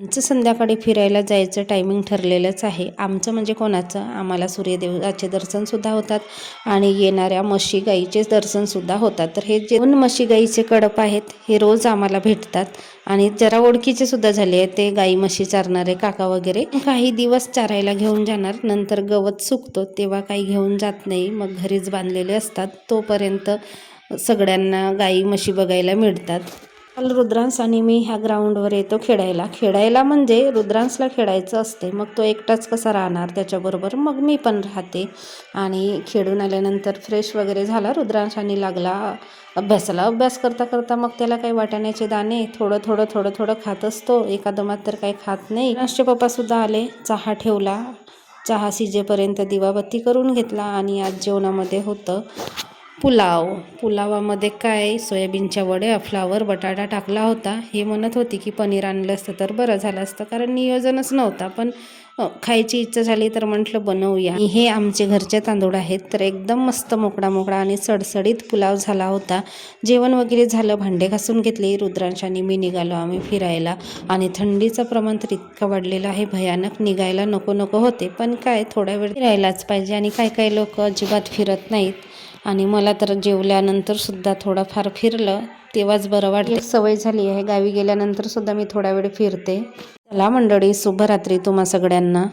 आमचं संध्याकाळी फिरायला जायचं टायमिंग ठरलेलंच आहे. आमचं म्हणजे कोणाचं, आम्हाला सूर्यदेवाचे दर्शनसुद्धा होतात आणि येणाऱ्या म्हशी गाईचे दर्शनसुद्धा होतात. तर हे जे 2 म्हशी गाईचे कडप आहेत हे रोज आम्हाला भेटतात आणि जरा ओळखीचे सुद्धा झाले आहेत. ते गाई म्हशी चारणारे काका वगैरे. काही दिवस चारायला घेऊन जाणार, नंतर गवत सुकतो तेव्हा काही घेऊन जात नाही, मग घरीच बांधलेले असतात. तोपर्यंत सगळ्यांना गाई म्हशी बघायला मिळतात. काल रुद्रांश आणि मी ह्या ग्राउंडवर येतो खेळायला म्हणजे रुद्रांशला खेळायचं असते, मग तो एकटाच कसा राहणार त्याच्याबरोबर, मग मी पण राहते. आणि खेळून आल्यानंतर फ्रेश वगैरे झाला रुद्रांश आणि लागला अभ्यासाला. अभ्यास करता करता मग त्याला काही वाटाण्याचे दाणे थोडं थोडं खात असतो, एकादमात तर काही खात नाही. रुद्रांशचे पप्पासुद्धा आले, चहा ठेवला, चहा शिजेपर्यंत दिवाबत्ती करून घेतला. आणि आज जेवणामध्ये होतं पुलावामध्ये काय सोयाबीनच्या वड्या, फ्लावर, बटाटा टाकला होता. हे म्हणत होती की पनीर आणलं असतं तर बरं झालं असतं, कारण नियोजनच नव्हता, पण खायची इच्छा झाली तर म्हटलं बनवूया. आणि हे आमचे घरचे तांदूळ आहेत, तर एकदम मस्त मोकळा आणि सडसडीत पुलाव झाला होता. जेवण वगैरे झालं, भांडे घासून घेतले. रुद्रांश आणि मी निघालो आम्ही फिरायला. आणि थंडीचं प्रमाण तर इतकं वाढलेलं आहे भयानक, निघायला नको होते, पण काय थोडा वेळ फिरायलाच पाहिजे. आणि काही लोक अजिबात फिरत नाहीत. आणि मला तर जेवल्यानंतर सुद्धा थोडंफार फिरलं तेव्हाच बरं वाटतं. एक सवय झाली आहे, गावी गेल्यानंतर सुद्धा मी थोडा वेळ फिरते. चला मंडळी, शुभरात्री तुम्हा सगळ्यांना.